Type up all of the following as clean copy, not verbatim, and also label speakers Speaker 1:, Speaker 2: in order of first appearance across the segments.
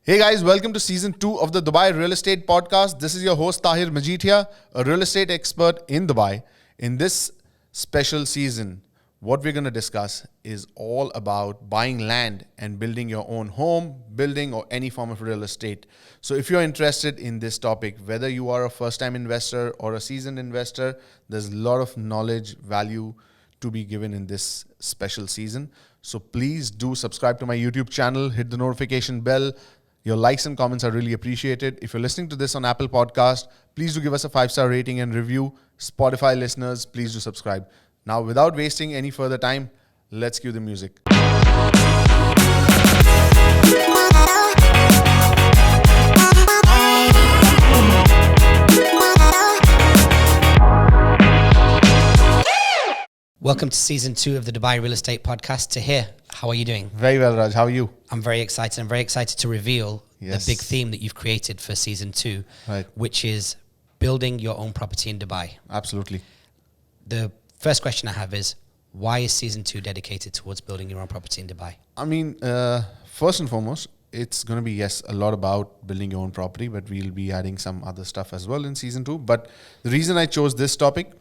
Speaker 1: Hey guys, welcome to season 2 of the Dubai Real Estate Podcast. This is your host Tahir Majid here, a real estate expert in Dubai. In this special season, what we're going to discuss is all about buying land and building your own home, building or any form of real estate. So if you're interested in this topic, whether you are a first-time investor or a seasoned investor, there's a lot of knowledge, value to be given in this special season. So please do subscribe to my YouTube channel, hit the notification bell. Your likes and comments are really appreciated. If you're listening to this on Apple Podcast, please do give us a 5-star rating and review. Spotify listeners, please do subscribe. Now, without wasting any further time, let's cue the music.
Speaker 2: Welcome to season 2 of the Dubai Real Estate Podcast. Tahir, how are you doing?
Speaker 1: Very well, Raj. How are you?
Speaker 2: I'm very excited. I'm very excited to reveal the big theme that you've created for season 2, which is building your own property in Dubai.
Speaker 1: Absolutely.
Speaker 2: The first question I have is, why is season 2 dedicated towards building your own property in Dubai?
Speaker 1: I mean, first and foremost, it's going to be, a lot about building your own property, but we'll be adding some other stuff as well in season 2. But the reason I chose this topic,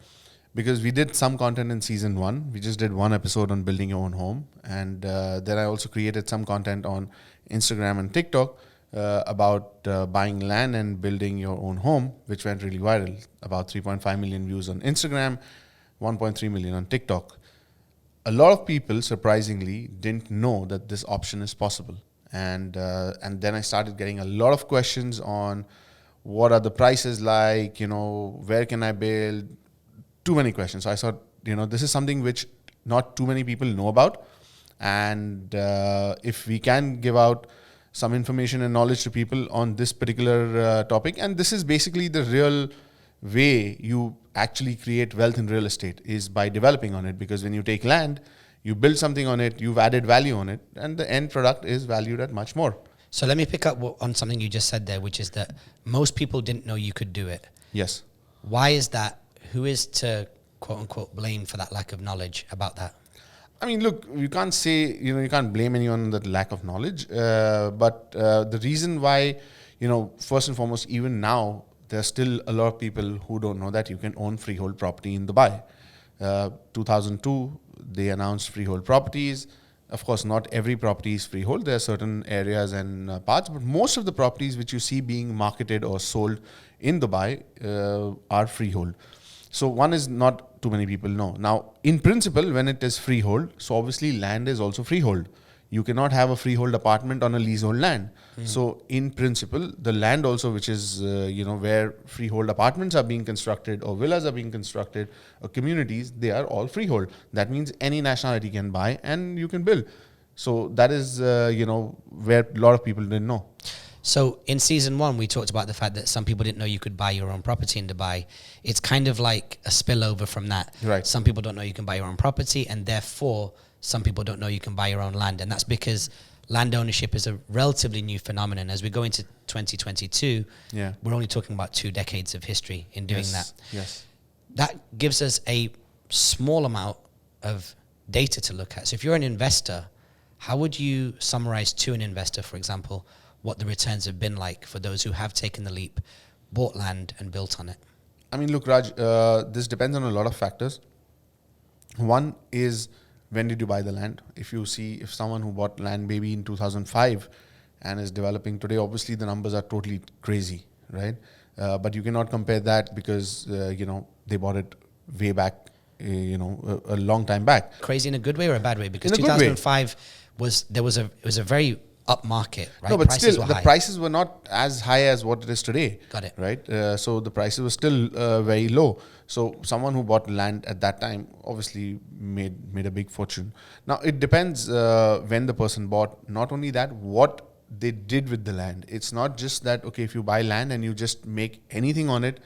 Speaker 1: because we did some content in season 1. We just did one episode on building your own home. And then I also created some content on Instagram and TikTok about buying land and building your own home, which went really viral. About 3.5 million views on Instagram, 1.3 million on TikTok. A lot of people, surprisingly, didn't know that this option is possible. And then I started getting a lot of questions on what are the prices like, where can I build? Too many questions. So I thought, this is something which not too many people know about. And if we can give out some information and knowledge to people on this particular topic, and this is basically the real way you actually create wealth in real estate is by developing on it. Because when you take land, you build something on it, you've added value on it, and the end product is valued at much more.
Speaker 2: So let me pick up on something you just said there, which is that most people didn't know you could do it.
Speaker 1: Yes.
Speaker 2: Why is that? Who is to, quote unquote, blame for that lack of knowledge about that?
Speaker 1: I mean, look, you can't say, you can't blame anyone on that lack of knowledge. But the reason why, first and foremost, even now, there's still a lot of people who don't know that you can own freehold property in Dubai. 2002, they announced freehold properties. Of course, not every property is freehold. There are certain areas and parts, but most of the properties which you see being marketed or sold in Dubai are freehold. So one is not too many people know. Now, in principle, when it is freehold, so obviously land is also freehold. You cannot have a freehold apartment on a leasehold land. So in principle, the land also, which is, where freehold apartments are being constructed or villas are being constructed or communities, they are all freehold. That means any nationality can buy and you can build. So that is, where a lot of people didn't know.
Speaker 2: So in season 1, we talked about the fact that some people didn't know you could buy your own property in Dubai. It's kind of like a spillover from that.
Speaker 1: Right.
Speaker 2: Some people don't know you can buy your own property, and therefore some people don't know you can buy your own land. And that's because land ownership is a relatively new phenomenon. As we go into 2022, we're only talking about 2 decades of history in doing that.
Speaker 1: Yes.
Speaker 2: That gives us a small amount of data to look at. So if you're an investor, how would you summarize to an investor, for example, what the returns have been like for those who have taken the leap, bought land and built on it?
Speaker 1: I mean, look, Raj, this depends on a lot of factors. One is, when did you buy the land? If someone who bought land maybe in 2005 and is developing today, obviously the numbers are totally crazy, right? But you cannot compare that because, they bought it way back, a long time back.
Speaker 2: Crazy in a good way or a bad way? Because 2005 was a very up market, right?
Speaker 1: No, but
Speaker 2: prices
Speaker 1: still, the prices were not as high as what it is today.
Speaker 2: Got it.
Speaker 1: Right? So the prices were still very low. So someone who bought land at that time obviously made a big fortune. Now, it depends when the person bought. Not only that, what they did with the land. It's not just that, okay, if you buy land and you just make anything on it,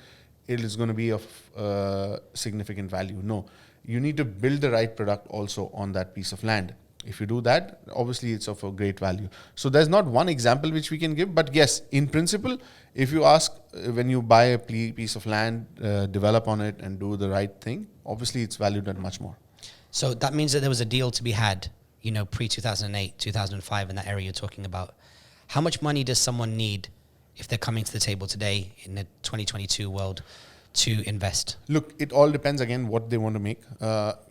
Speaker 1: it is going to be of significant value. No, you need to build the right product also on that piece of land. If you do that, obviously it's of a great value. So there's not one example which we can give, but yes, in principle, if you ask, when you buy a piece of land, develop on it and do the right thing, obviously it's valued at much more.
Speaker 2: So that means that there was a deal to be had, pre-2008, 2005 in that area you're talking about. How much money does someone need if they're coming to the table today in the 2022 world to invest?
Speaker 1: Look, it all depends again what they want to make.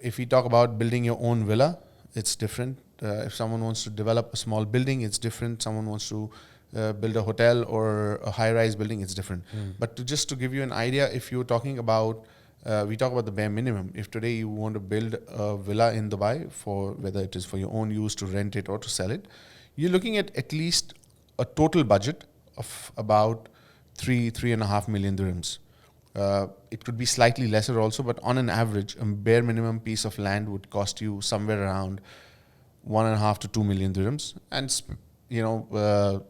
Speaker 1: If we talk about building your own villa, it's different. If someone wants to develop a small building, it's different. Someone wants to build a hotel or a high-rise building, it's different. But just to give you an idea, if you're talking about, we talk about the bare minimum. If today you want to build a villa in Dubai, for whether it is for your own use, to rent it or to sell it, you're looking at least a total budget of about 3.5 million dirhams. It could be slightly lesser also, but on an average, a bare minimum piece of land would cost you somewhere around 1.5 to 2 million dirhams, and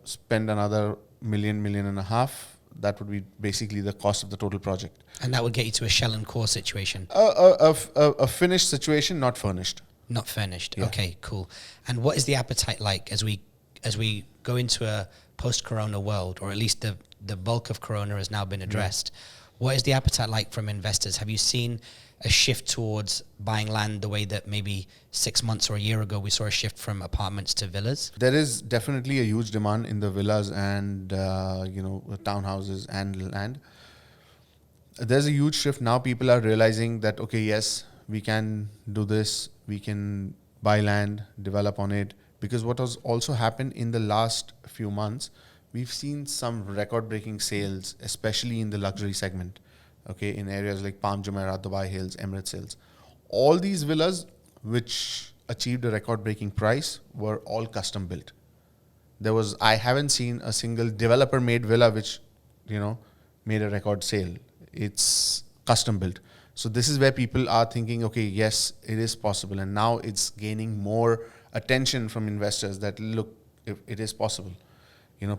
Speaker 1: spend another million and a half. That would be basically the cost of the total project.
Speaker 2: And that would get you to a shell and core situation.
Speaker 1: A finished situation, not furnished.
Speaker 2: Not furnished.
Speaker 1: Yeah.
Speaker 2: Okay, cool. And what is the appetite like as we go into a post-corona world, or at least the bulk of corona has now been addressed? What is the appetite like from investors? Have you seen a shift towards buying land the way that maybe 6 months or a year ago we saw a shift from apartments to villas?
Speaker 1: There is definitely a huge demand in the villas and townhouses and land. There's a huge shift now. People are realizing that, okay, yes, we can do this. We can buy land, develop on it. Because what has also happened in the last few months, we've seen some record-breaking sales, especially in the luxury segment. Okay, in areas like Palm Jumeirah, Dubai Hills, Emirates Hills. All these villas which achieved a record-breaking price were all custom built. I haven't seen a single developer-made villa which, made a record sale. It's custom built. So this is where people are thinking, okay, yes, it is possible. And now it's gaining more attention from investors that, look, if it is possible.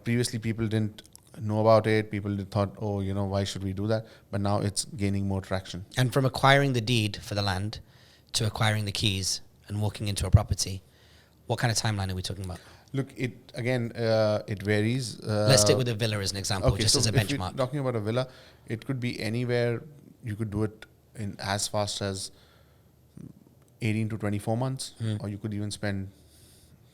Speaker 1: Previously people didn't know about it. People thought, oh, why should we do that? But now it's gaining more traction.
Speaker 2: And from acquiring the deed for the land to acquiring the keys and walking into a property, what kind of timeline are we talking about?
Speaker 1: Look, it varies.
Speaker 2: Let's stick with a villa as an example, just as a benchmark.
Speaker 1: If we're talking about a villa, it could be anywhere. You could do it in as fast as 18 to 24 months, or you could even spend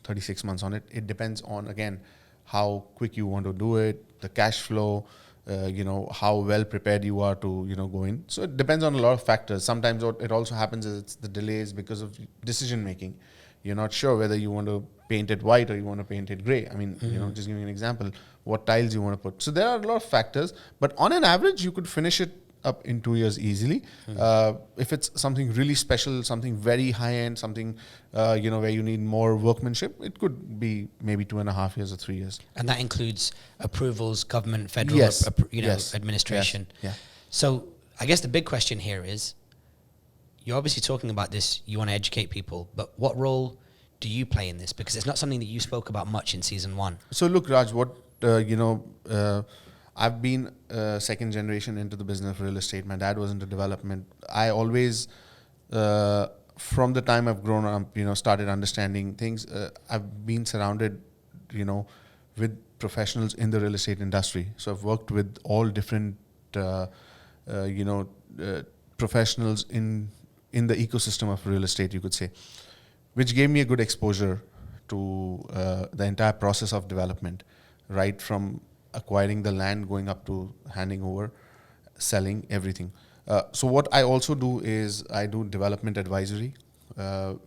Speaker 1: 36 months on it. It depends on, again, how quick you want to do it, the cash flow, how well prepared you are to, go in. So it depends on a lot of factors. Sometimes what it also happens is it's the delays because of decision making. You're not sure whether you want to paint it white or you want to paint it gray. I mean, just giving an example, what tiles you want to put. So there are a lot of factors, but on an average, you could finish it up in 2 years easily. If it's something really special, something very high end, something where you need more workmanship, it could be maybe 2.5 years or 3 years.
Speaker 2: And that includes approvals, government, federal,
Speaker 1: Yes.
Speaker 2: administration.
Speaker 1: Yes. Yeah.
Speaker 2: So I guess the big question here is, you're obviously talking about this, you want to educate people, but what role do you play in this? Because it's not something that you spoke about much in season 1.
Speaker 1: So look, Raj, I've been second generation into the business of real estate. My dad was into development. I always, from the time I've grown up, started understanding things. I've been surrounded, with professionals in the real estate industry. So I've worked with all different, professionals in the ecosystem of real estate, you could say, which gave me a good exposure to the entire process of development, right from acquiring the land, going up to handing over, selling, everything. So what I also do is I do development advisory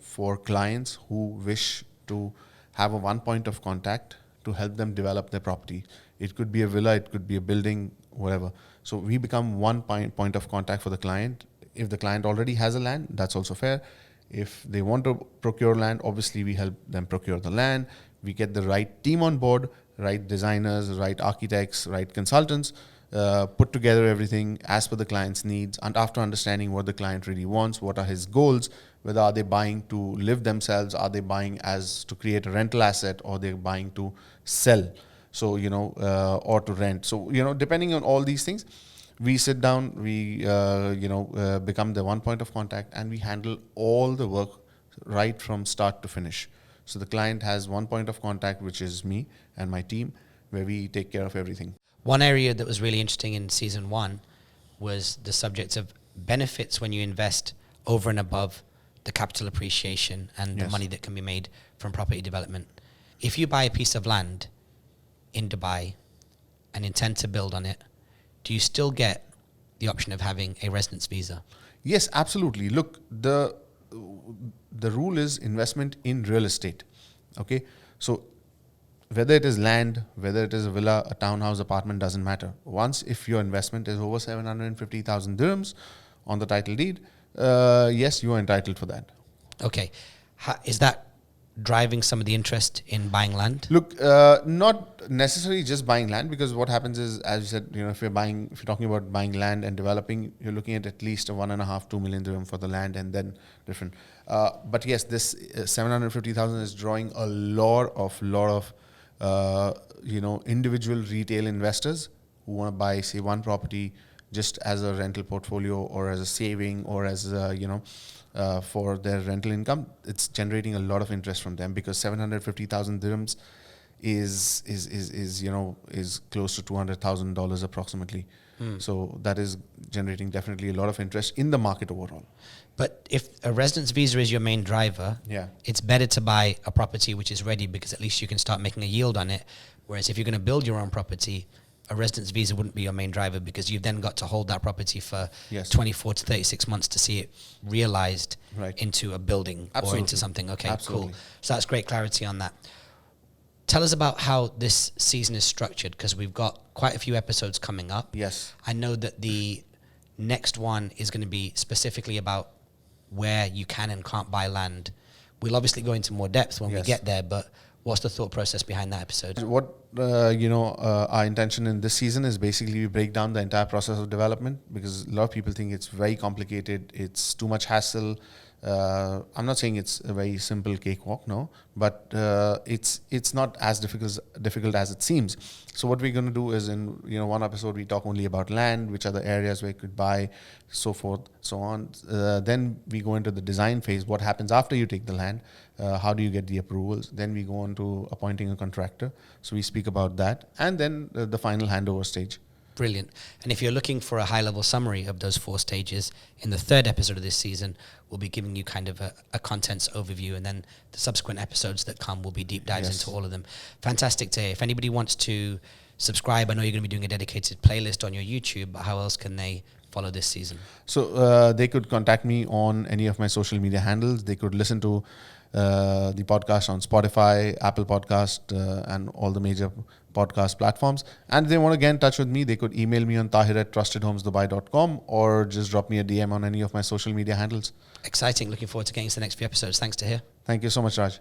Speaker 1: for clients who wish to have a one point of contact to help them develop their property. It could be a villa, it could be a building, whatever. So we become one point of contact for the client. If the client already has a land, that's also fair. If they want to procure land, obviously we help them procure the land. We get the right team on board, right designers, right architects, right consultants, put together everything as per the client's needs, and after understanding what the client really wants, what are his goals, whether are they buying to live themselves, are they buying as to create a rental asset, or they're buying to sell, so or to rent. So depending on all these things, we sit down, we become the one point of contact, and we handle all the work right from start to finish. So the client has one point of contact, which is me and my team, where we take care of everything.
Speaker 2: One area that was really interesting in season 1 was the subject of benefits when you invest over and above the capital appreciation and the money that can be made from property development. If you buy a piece of land, in Dubai and intend to build on it, do you still get the option of having a residence visa?
Speaker 1: Yes, absolutely. Look, the rule is investment in real estate. Okay, so whether it is land, whether it is a villa, a townhouse, apartment, doesn't matter. Once if your investment is over 750,000 dirhams on the title deed, yes, you are entitled for that.
Speaker 2: Okay. Is that driving some of the interest in buying land?
Speaker 1: Look, not necessarily just buying land, because what happens is, as you said, if you're talking about buying land and developing, you're looking at least a 1.5-2 million dirham for the land, and then different. But yes, this 750,000 is drawing a lot of individual retail investors who want to buy, say, one property just as a rental portfolio or as a saving or as for their rental income. It's generating a lot of interest from them, because 750,000 dirhams is close to $200,000 approximately. So that is generating definitely a lot of interest in the market overall.
Speaker 2: But if a residence visa is your main driver, it's better to buy a property which is ready, because at least you can start making a yield on it. Whereas if you're going to build your own property, a residence visa wouldn't be your main driver, because you've then got to hold that property for 24 to 36 months to see it realized into a building or into something. Okay, cool. So that's great clarity on that. Tell us about how this season is structured, because we've got quite a few episodes coming up.
Speaker 1: Yes.
Speaker 2: I know that the next one is going to be specifically about where you can and can't buy land. We'll obviously go into more depth when we get there, but what's the thought process behind that episode?
Speaker 1: What our intention in this season is basically we break down the entire process of development, because a lot of people think it's very complicated, it's too much hassle. I'm not saying it's a very simple cakewalk, no, but it's not as difficult as it seems. So what we're going to do is, in one episode we talk only about land, which are the areas where you could buy, so forth, so on. Then we go into the design phase. What happens after you take the land? How do you get the approvals? Then we go on to appointing a contractor. So we speak about that, and then the final handover stage.
Speaker 2: Brilliant. And if you're looking for a high-level summary of those 4 stages, in the 3rd episode of this season, we'll be giving you kind of a contents overview, and then the subsequent episodes that come will be deep dives into all of them. Fantastic to hear. If anybody wants to subscribe, I know you're going to be doing a dedicated playlist on your YouTube, but how else can they follow this season?
Speaker 1: So they could contact me on any of my social media handles. They could listen to the podcast on Spotify, Apple Podcast, and all the major podcast platforms. And if they want to get in touch with me, they could email me on tahir@trustedhomesdubai.com or just drop me a DM on any of my social media handles.
Speaker 2: Exciting. Looking forward to getting to the next few episodes. Thanks, Tahir.
Speaker 1: Thank you so much, Raj.